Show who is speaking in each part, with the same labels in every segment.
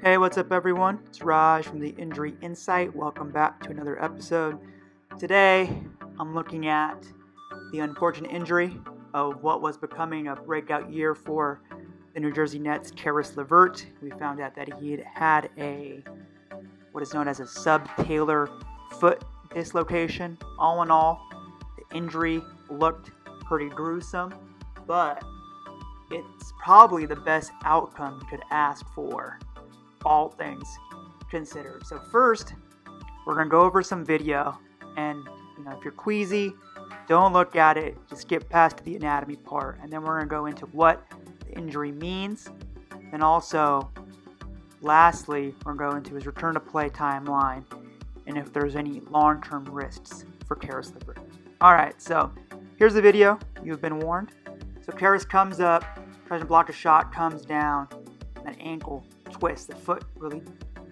Speaker 1: Hey, what's up everyone? It's Raj from the Injury Insight. Welcome back to another episode. Today, I'm looking at the unfortunate injury of what was becoming a breakout year for the New Jersey Nets, Caris Levert. We found out that he had what is known as a subtalar foot dislocation. All in all, the injury looked pretty gruesome, but it's probably the best outcome you could ask for, all things considered. So first, we're going to go over some video, and if you're queasy, don't look at it, just skip past the anatomy part, and then we're going to go into what the injury means, and also, lastly, we're going to go into his return to play timeline, and if there's any long-term risks for Caris Levert. Alright, so here's the video. You've been warned. So Caris comes up, tries to block a shot, comes down, that ankle twists, the foot really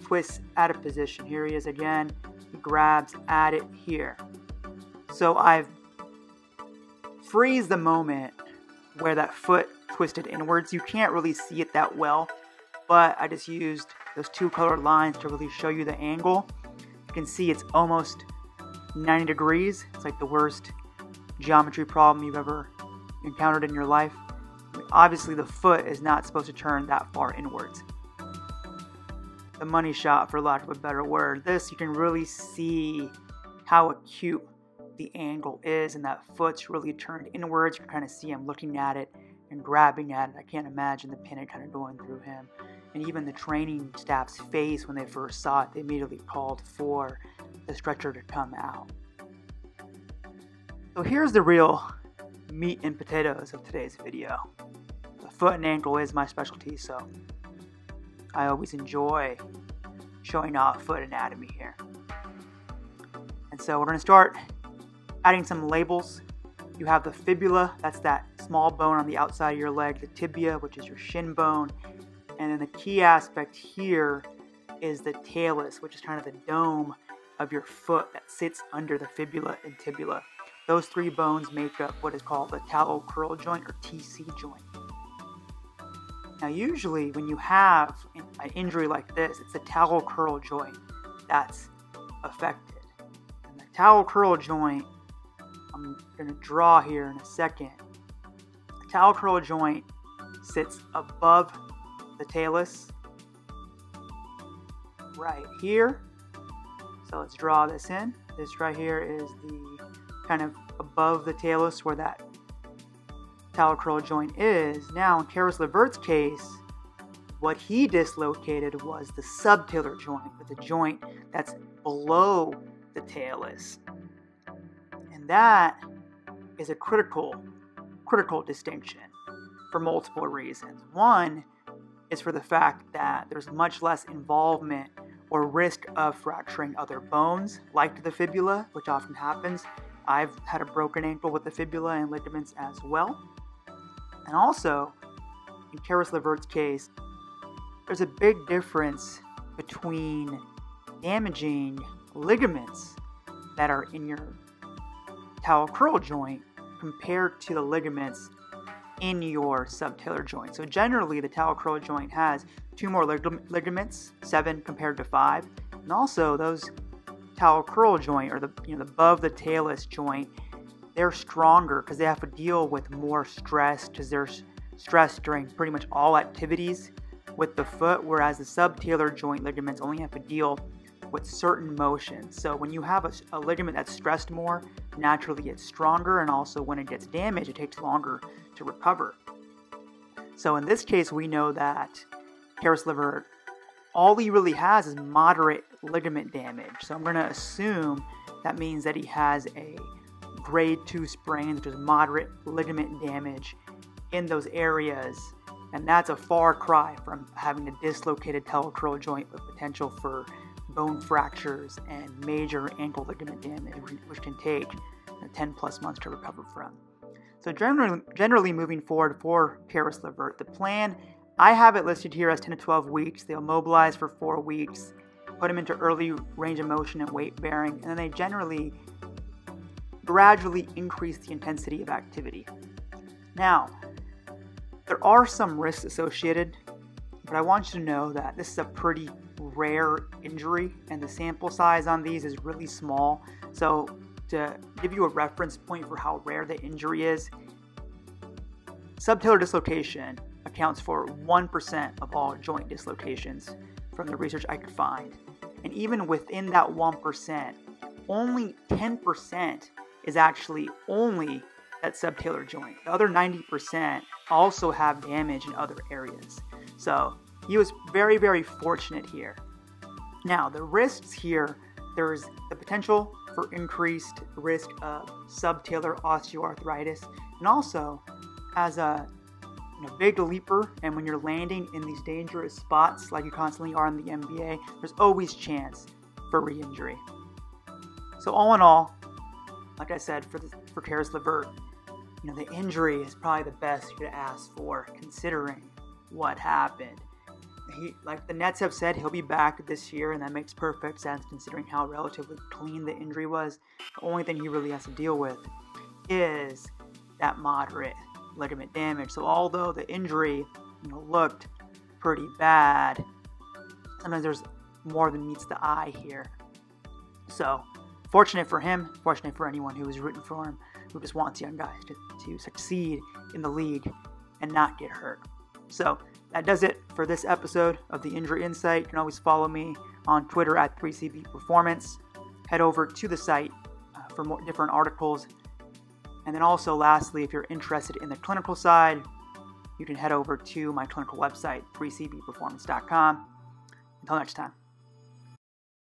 Speaker 1: twists out of position. Here he is again, he grabs at it here. So I've freeze the moment where that foot twisted inwards. You can't really see it that well, but I just used those two colored lines to really show you the angle. You can see it's almost 90 degrees. It's like the worst geometry problem you've ever encountered in your life. Obviously the foot is not supposed to turn that far inwards. The money shot, for lack of a better word. This, you can really see how acute the angle is, and that foot's really turned inwards. You can kind of see him looking at it and grabbing at it. I can't imagine the pin kind of going through him. And even the training staff's face when they first saw it, they immediately called for the stretcher to come out. So here's the real meat and potatoes of today's video. The foot and ankle is my specialty, so I always enjoy showing off foot anatomy here. And so we're going to start adding some labels. You have the fibula, that's that small bone on the outside of your leg, the tibia, which is your shin bone, and then the key aspect here is the talus, which is kind of the dome of your foot that sits under the fibula and tibia. Those three bones make up what is called the talocrural joint, or TC joint. Now usually when you have an injury like this, it's the talocrural joint that's affected. And the talocrural joint, I'm going to draw here in a second. The talocrural joint sits above the talus, right here. So let's draw this in. This right here is the kind of above the talus where that talocrural joint is. Now in Caris Levert's case, what he dislocated was the subtalar joint, or the joint that's below the talus. And that is a critical distinction for multiple reasons. One is for the fact that there's much less involvement or risk of fracturing other bones, like the fibula, which often happens. I've had a broken ankle with the fibula and ligaments as well. And also, in Caris Levert's case, there's a big difference between damaging ligaments that are in your talocrural joint compared to the ligaments in your subtalar joint. So generally, the talocrural joint has 2 more ligaments, 7 compared to 5. And also, those talocrural joint, or the above the talus joint, they're stronger because they have to deal with more stress, because there's stress during pretty much all activities with the foot, whereas the subtalar joint ligaments only have to deal with certain motions. So when you have a ligament that's stressed more, naturally it's stronger, and also when it gets damaged, it takes longer to recover. So in this case, we know that Caris Levert, all he really has is moderate ligament damage. So I'm going to assume that means that he has a grade 2 sprain, which is moderate ligament damage in those areas. And that's a far cry from having a dislocated talocrural joint with potential for bone fractures and major ankle ligament damage, which can take 10 plus months to recover from. So generally moving forward for Caris Levert, the plan, I have it listed here as 10 to 12 weeks. They'll mobilize for 4 weeks, put him into early range of motion and weight bearing, and then they generally gradually increase the intensity of activity. Now, there are some risks associated but I want you to know that this is a pretty rare injury, and the sample size on these is really small. So to give you a reference point for how rare the injury is, subtalar dislocation accounts for 1% of all joint dislocations from the research I could find. And even within that 1%, only 10% is actually only that subtalar joint. The other 90% also have damage in other areas. So he was very, very fortunate here. Now, the risks here, there's the potential for increased risk of subtalar osteoarthritis, and also as a big leaper, and when you're landing in these dangerous spots like you constantly are in the NBA, there's always chance for re-injury. So all in all, like I said, for Caris Levert, the injury is probably the best you could ask for considering what happened. Like the Nets have said, he'll be back this year, and that makes perfect sense considering how relatively clean the injury was. The only thing he really has to deal with is that moderate ligament damage. So although the injury looked pretty bad, sometimes there's more than meets the eye here. So fortunate for him, fortunate for anyone who is rooting for him, who just wants young guys to succeed in the league and not get hurt. So that does it for this episode of the Injury Insight. You can always follow me on Twitter at 3CB Performance. Head over to the site for more different articles. And then also, lastly, if you're interested in the clinical side, you can head over to my clinical website, 3cbperformance.com. Until next time.